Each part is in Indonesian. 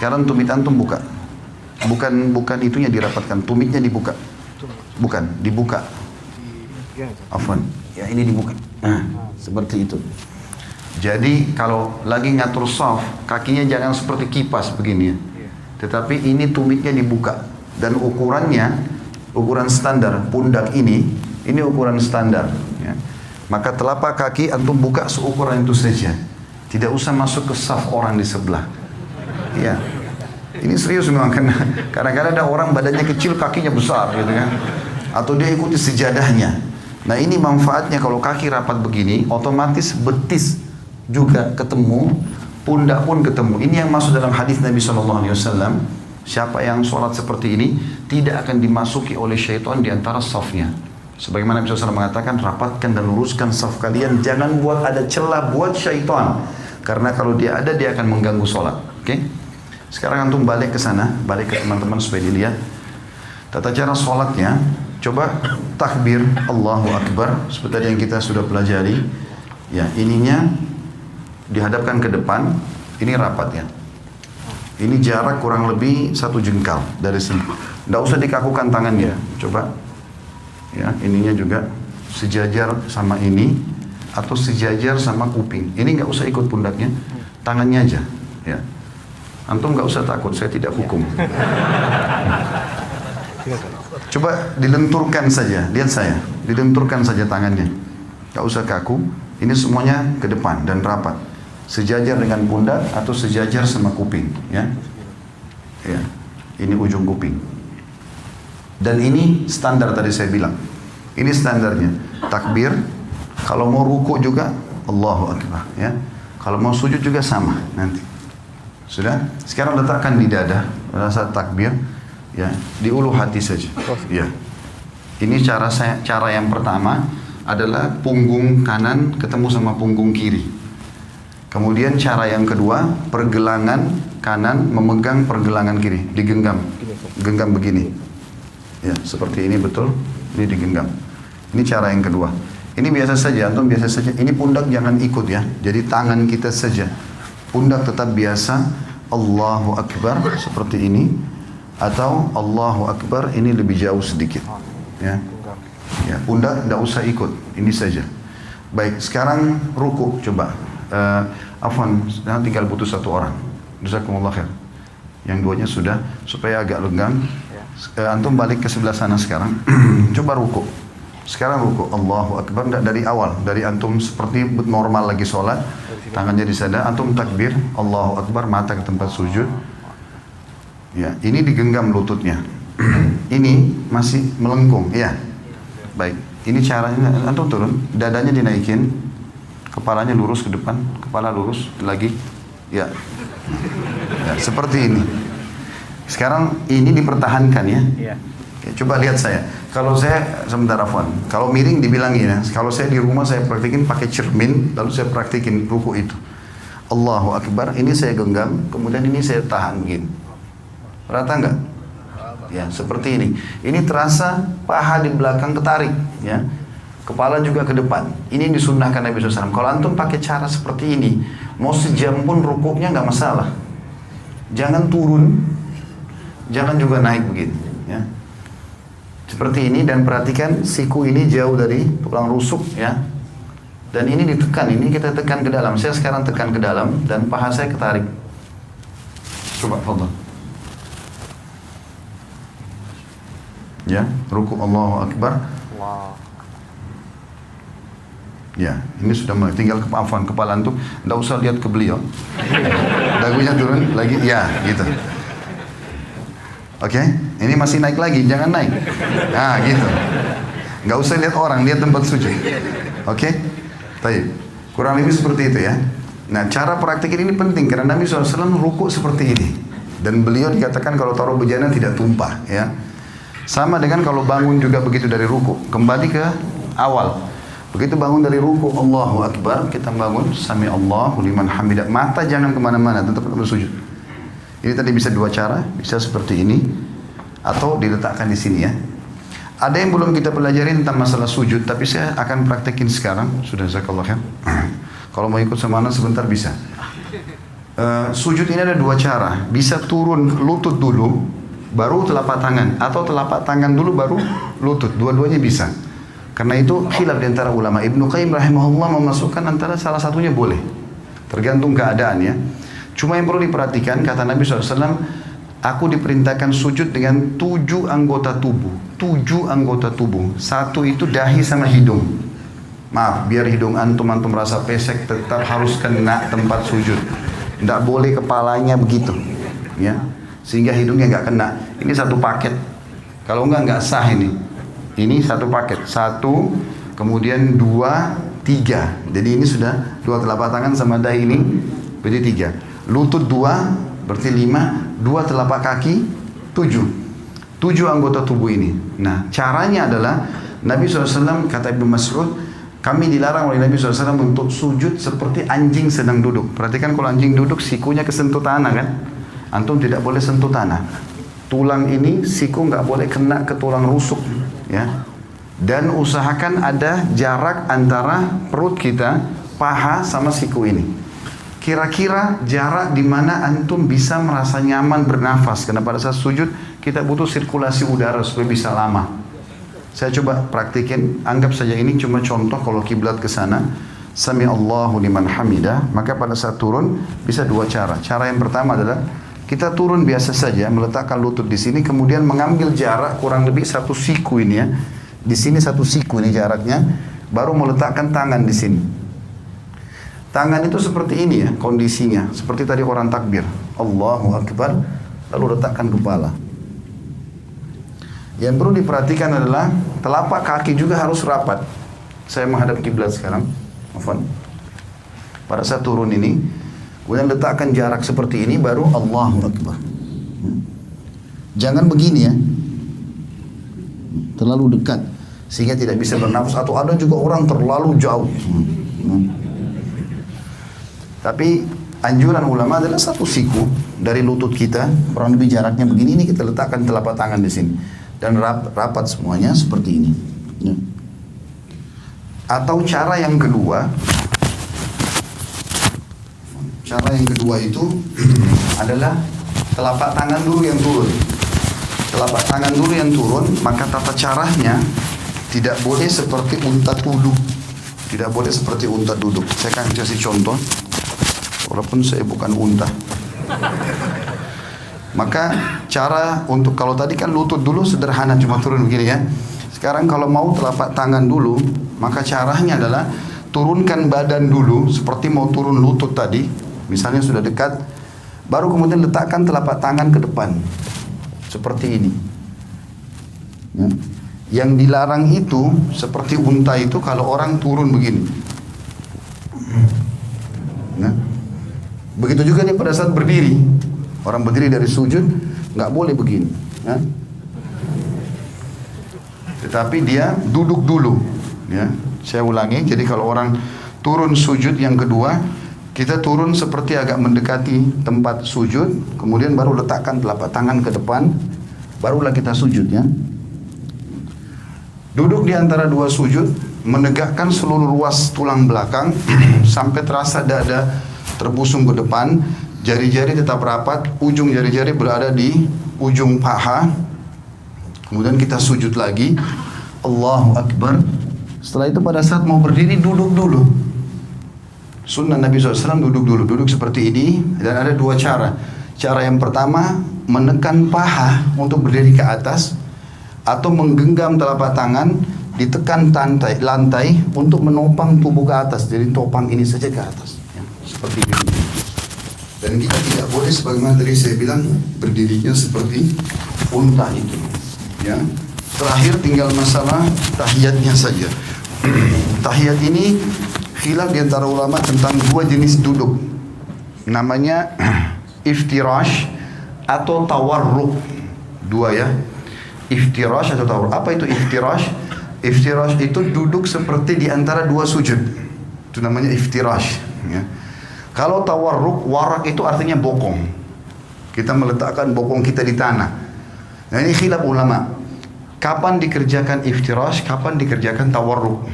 Sekarang tumit antum buka. Bukan itunya dirapatkan, tumitnya dibuka. Bukan, dibuka. Afwan. Ya ini dibuka. Nah, seperti itu. Jadi kalau lagi ngatur shaf, kakinya jangan seperti kipas begini ya. Tetapi ini tumitnya dibuka. Dan ukurannya, ukuran standar pundak ini ukuran standar. Ya. Maka telapak kaki antum buka seukuran itu saja. Tidak usah masuk ke shaf orang di sebelah. Ya. Ini serius memang, karena kadang-kadang ada orang badannya kecil, kakinya besar gitu kan. Atau dia ikuti sejadahnya. Nah ini manfaatnya kalau kaki rapat begini, otomatis betis juga ketemu, pundak pun ketemu. Ini yang masuk dalam hadis Nabi SAW. Siapa yang sholat seperti ini tidak akan dimasuki oleh syaitan di antara safnya. Sebagaimana Nabi SAW mengatakan, rapatkan dan luruskan saf kalian, jangan buat ada celah buat syaitan. Karena kalau dia ada, dia akan mengganggu sholat. Oke? Sekarang antum balik ke sana, balik ke teman-teman supaya dilihat tata cara sholatnya. Coba takbir Allahu Akbar seperti yang kita sudah pelajari. Ya, ininya dihadapkan ke depan, ini rapat ya. Ini jarak kurang lebih 1 jengkal dari sini. Tidak usah dikakukan tangannya. Coba, ya ininya juga sejajar sama ini atau sejajar sama kuping. Ini nggak usah ikut pundaknya, tangannya aja. Ya, antum nggak usah takut, saya tidak hukum. Coba dilenturkan saja, lihat saya, dilenturkan saja tangannya. Gak usah kaku, ini semuanya ke depan dan rapat. Sejajar dengan pundak atau sejajar sama kuping, ya. Ya, ini ujung kuping. Dan ini standar tadi saya bilang. Ini standarnya. Takbir, kalau mau ruku juga Allahu Akbar, ya. Kalau mau sujud juga sama nanti. Sudah? Sekarang letakkan di dada pada saat takbir. Ya, di ulu hati saja. Ya. Ini cara yang pertama adalah punggung kanan ketemu sama punggung kiri. Kemudian cara yang kedua, pergelangan kanan memegang pergelangan kiri, digenggam. Genggam begini. Ya, seperti ini betul. Ini digenggam. Ini cara yang kedua. Ini biasa saja, antum biasa saja. Ini pundak jangan ikut ya. Jadi tangan kita saja. Pundak tetap biasa. Allahu Akbar seperti ini. Atau Allahu Akbar ini lebih jauh sedikit, ya. Ya, pundak tidak usah ikut, ini saja. Baik, sekarang ruku coba. Afwan, tinggal butuh 1 orang. Jazakumullah khair. Yang duanya sudah, supaya agak lenggang. Antum balik ke sebelah sana sekarang. Coba ruku. Sekarang ruku. Allahu Akbar dari awal, dari antum seperti normal lagi sholat, tangannya di sana. Antum takbir, Allahu Akbar, mata ke tempat sujud. Ya, ini digenggam lututnya. Ini masih melengkung, ya. Baik, ini caranya. Antum turun, dadanya dinaikin, kepalanya lurus ke depan, kepala lurus lagi, ya. Ya, seperti ini. Sekarang ini dipertahankan ya. Ya, coba lihat saya. Kalau saya sebentar Afwan, kalau miring dibilangin ya. Kalau saya di rumah saya praktikin pakai cermin, lalu saya praktikin ruku itu. Allahu Akbar, ini saya genggam, kemudian ini saya tahan begini. Rata enggak? Ya, seperti ini. Ini terasa paha di belakang ketarik, ya. Kepala juga ke depan. Ini disunnahkan Nabi SAW. Kalau antum pakai cara seperti ini, mau sejam pun rukuknya nggak masalah. Jangan turun, jangan juga naik begini, ya. Seperti ini, dan perhatikan siku ini jauh dari tulang rusuk, ya. Dan ini ditekan, ini kita tekan ke dalam. Saya sekarang tekan ke dalam dan paha saya ketarik. Coba, fadhal. Ya, ruku Allahu Akbar. Wow. Ya, ini sudah mulai. Tinggal Afwan, kepala antum, tidak usah lihat ke beliau. Dagunya turun lagi, ya, gitu. Oke, ini masih naik lagi, jangan naik. Nah, gitu. Nggak usah lihat orang, lihat tempat sujud. Oke, baik. Kurang lebih seperti itu ya. Nah, cara praktikin ini penting karena Nabi SAW ruku seperti ini. Dan beliau dikatakan kalau taruh bejana tidak tumpah, ya. Sama dengan kalau bangun juga begitu dari ruku. Kembali ke awal. Begitu bangun dari ruku, Allahu Akbar, kita bangun, Sami Allahu liman hamidah. Mata jangan kemana-mana, tetap bersujud. Ini tadi bisa 2 cara, bisa seperti ini, atau diletakkan di sini ya. Ada yang belum kita pelajari tentang masalah sujud, tapi saya akan praktekin sekarang. Sudah, jazakallah khair. Kalau mau ikut sama anak sebentar bisa. Sujud ini ada dua cara. Bisa turun lutut dulu, baru telapak tangan, atau telapak tangan dulu baru lutut. Dua-duanya bisa. Karena itu khilaf di antara ulama. Ibnu Qayyim rahimahullah memasukkan antara salah satunya boleh. Tergantung keadaan ya. Cuma yang perlu diperhatikan, kata Nabi SAW, aku diperintahkan sujud dengan 7 anggota tubuh. 7 anggota tubuh. Satu itu dahi sama hidung. Maaf, biar hidung antum rasa pesek, tetap harus kena tempat sujud. Tidak boleh kepalanya begitu, ya, sehingga hidungnya nggak kena. Ini satu paket. Kalau nggak sah ini. Ini satu paket. Satu, kemudian 2, 3. Jadi ini sudah 2 telapak tangan sama dahi ini, berarti 3. Lutut 2, berarti 5. 2 telapak kaki, 7. 7 anggota tubuh ini. Nah, caranya adalah Nabi SAW, kata Ibnu Mas'ud, kami dilarang oleh Nabi SAW untuk sujud seperti anjing sedang duduk. Perhatikan kalau anjing duduk, sikunya kesentuh tanah kan? Antum tidak boleh sentuh tanah. Tulang ini, siku nggak boleh kena ke tulang rusuk. Ya. Dan usahakan ada jarak antara perut kita, paha sama siku ini. Kira-kira jarak di mana antum bisa merasa nyaman bernafas. Karena pada saat sujud, kita butuh sirkulasi udara supaya bisa lama. Saya coba praktikin, anggap saja ini cuma contoh kalau kiblat ke sana. Sami Allahu liman hamidah, maka pada saat turun bisa 2 cara. Cara yang pertama adalah kita turun biasa saja, meletakkan lutut di sini, kemudian mengambil jarak kurang lebih 1 siku ini ya. Di sini 1 siku ini jaraknya, baru meletakkan tangan di sini. Tangan itu seperti ini ya kondisinya, seperti tadi orang takbir, Allahu Akbar, lalu letakkan kepala. Yang perlu diperhatikan adalah telapak kaki juga harus rapat. Saya menghadap kiblat sekarang. Afwan. Pada saat turun ini, kemudian letakkan jarak seperti ini, baru Allahu Akbar. Jangan begini ya, terlalu dekat sehingga tidak bisa bernafas. Atau ada juga orang terlalu jauh. Tapi anjuran ulama adalah 1 siku dari lutut kita, kurang lebih jaraknya begini. Ini kita letakkan telapak tangan di sini. Dan rapat semuanya seperti ini ya. Atau cara yang kedua itu adalah telapak tangan dulu yang turun. Telapak tangan dulu yang turun, maka tata caranya tidak boleh seperti unta duduk. Tidak boleh seperti unta duduk. Saya akan kasih contoh, walaupun saya bukan unta. Maka cara untuk, kalau tadi kan lutut dulu sederhana cuma turun begini ya. Sekarang kalau mau telapak tangan dulu, maka caranya adalah turunkan badan dulu seperti mau turun lutut tadi. Misalnya sudah dekat, baru kemudian letakkan telapak tangan ke depan. Seperti ini. Ya. Yang dilarang itu seperti unta itu kalau orang turun begini. Nah, begitu juga nih pada saat berdiri. Orang berdiri dari sujud nggak boleh begini, ya. Tetapi dia duduk dulu, ya. Saya ulangi. Jadi kalau orang turun sujud yang kedua, kita turun seperti agak mendekati tempat sujud, kemudian baru letakkan telapak tangan ke depan, barulah kita sujud ya. Duduk di antara 2 sujud, menegakkan seluruh ruas tulang belakang sampai terasa dada terbusung ke depan. Jari-jari tetap rapat, ujung jari-jari berada di ujung paha. Kemudian kita sujud lagi, Allahu Akbar. Setelah itu pada saat mau berdiri, duduk dulu. Sunnah Nabi SAW duduk dulu, duduk seperti ini. Dan ada 2 cara. Cara yang pertama, menekan paha untuk berdiri ke atas, atau menggenggam telapak tangan, ditekan lantai untuk menopang tubuh ke atas. Jadi topang ini saja ke atas ya. Seperti ini. Dan kita tidak boleh sebagaimana tadi saya bilang berdirinya seperti unta itu ya. Terakhir tinggal masalah tahiyatnya saja. Tahiyat ini khilaf di antara ulama tentang 2 jenis duduk. Namanya iftirash atau tawarruk. 2 ya. Iftirash atau tawarruk. Apa itu iftirash? Iftirash itu duduk seperti di antara 2 sujud. Itu namanya iftirash ya. Kalau tawarruk, warak itu artinya bokong. Kita meletakkan bokong kita di tanah. Nah ini khilaf ulama. Kapan dikerjakan iftirash, kapan dikerjakan tawarruk?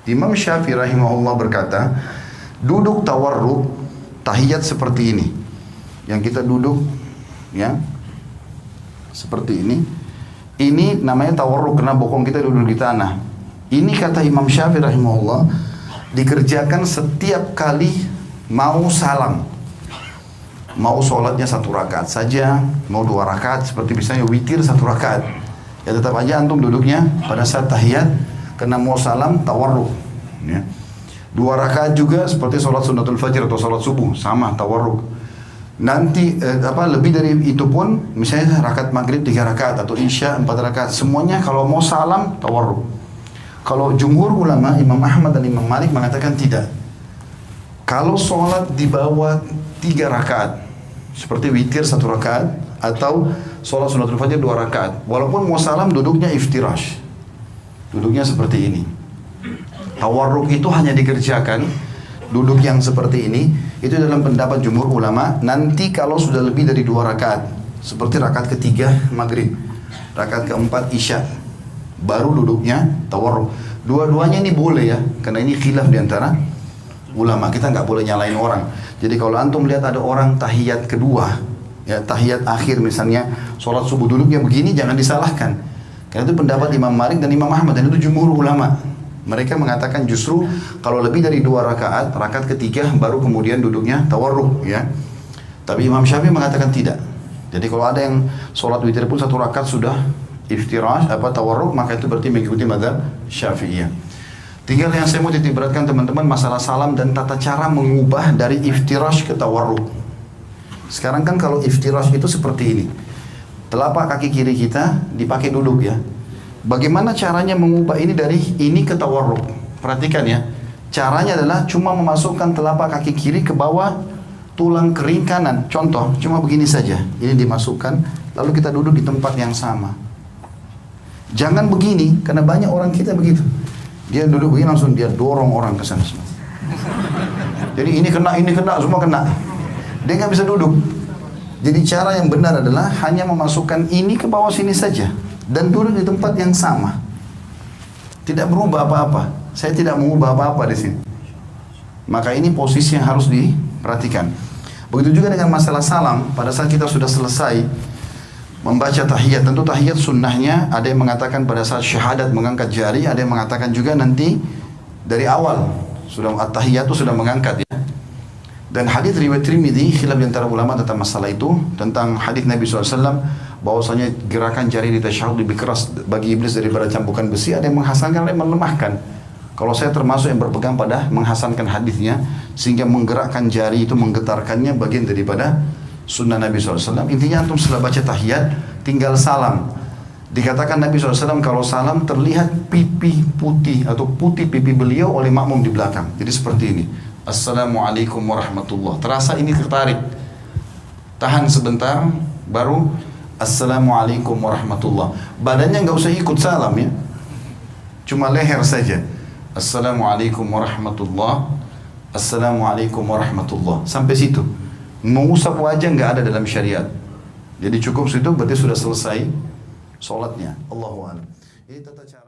Imam Syafi'i rahimahullah berkata, duduk tawarruk tahiyat seperti ini, yang kita duduk, ya, seperti ini namanya tawarruk karena bokong kita duduk di tanah. Ini kata Imam Syafi'i rahimahullah dikerjakan setiap kali mau salam, mau sholatnya 1 rakaat saja, mau 2 rakaat, seperti misalnya witir 1 rakaat, ya tetap aja antum duduknya pada saat tahiyat karena mau salam tawarruk, ya. 2 rakaat juga seperti sholat sunnatul fajr atau sholat subuh, sama tawarruk. Nanti lebih dari itu pun, misalnya rakaat maghrib 3 rakaat atau isya 4 rakaat, semuanya kalau mau salam tawarruk. Kalau jumhur ulama Imam Ahmad dan Imam Malik mengatakan tidak. Kalau sholat di bawah 3 rakaat, seperti witir 1 rakaat atau sholat sunnatul fajr 2 rakaat, walaupun mau salam duduknya iftirash, duduknya seperti ini. Tawarruk itu hanya dikerjakan duduk yang seperti ini, itu dalam pendapat jumhur ulama. Nanti kalau sudah lebih dari 2 rakaat, seperti rakaat ketiga maghrib, rakaat keempat isya, baru duduknya tawarruk. Dua-duanya ini boleh ya, karena ini khilaf diantara ulama. Kita nggak boleh nyalain orang. Jadi kalau antum lihat ada orang tahiyat kedua, ya tahiyat akhir misalnya, sholat subuh duduknya begini, jangan disalahkan. Karena itu pendapat Imam Malik dan Imam Ahmad, dan itu jumhur ulama. Mereka mengatakan justru kalau lebih dari 2 rakaat, rakaat ketiga baru kemudian duduknya tawarruk, ya. Tapi Imam Syafi'i mengatakan tidak. Jadi kalau ada yang sholat witir pun 1 rakaat sudah iftirash tawarruk, maka itu berarti mengikuti mazhab Syafi'iyah. Tinggal yang saya mau titik beratkan teman-teman, masalah salam dan tata cara mengubah dari iftirash ke tawarruk. Sekarang kan kalau iftirash itu seperti ini, telapak kaki kiri kita dipakai duduk, ya. Bagaimana caranya mengubah ini dari ini ke tawarruk? Perhatikan ya. Caranya adalah cuma memasukkan telapak kaki kiri ke bawah tulang kering kanan. Contoh, cuma begini saja. Ini dimasukkan, lalu kita duduk di tempat yang sama. Jangan begini, karena banyak orang kita begitu. Dia duduk begini langsung dia dorong orang ke sana semua. Jadi ini kena, semua kena. Dia nggak bisa duduk. Jadi cara yang benar adalah hanya memasukkan ini ke bawah sini saja dan duduk di tempat yang sama. Tidak berubah apa-apa. Saya tidak mengubah apa-apa di sini. Maka ini posisi yang harus diperhatikan. Begitu juga dengan masalah salam. Pada saat kita sudah selesai membaca tahiyat, tentu tahiyat sunnahnya ada yang mengatakan pada saat syahadat mengangkat jari, ada yang mengatakan juga nanti dari awal sudah at-tahiyat itu sudah mengangkat, ya. Dan hadis riwayat Tirmidzi, khilaf di antara ulama tentang masalah itu, tentang hadis Nabi SAW bahwasanya gerakan jari di tasyahud lebih keras bagi iblis daripada cambukan besi. Ada yang menghasankan, ada yang melemahkan. Kalau saya termasuk yang berpegang pada menghasankan hadisnya, sehingga menggerakkan jari itu, menggetarkannya bagian daripada sunnah Nabi SAW. Intinya antum setelah baca tahiyat tinggal salam. Dikatakan Nabi SAW kalau salam terlihat pipi putih atau putih pipi beliau oleh makmum di belakang. Jadi seperti ini. Assalamualaikum warahmatullah. Terasa ini tertarik. Tahan sebentar, baru Assalamualaikum warahmatullah. Badannya nggak usah ikut salam, ya. Cuma leher saja. Assalamualaikum warahmatullah. Assalamualaikum warahmatullah. Sampai situ. Mengusap wajah nggak ada dalam syariat. Jadi cukup situ berarti sudah selesai sholatnya. Allahu a'lam. Ini tata cara.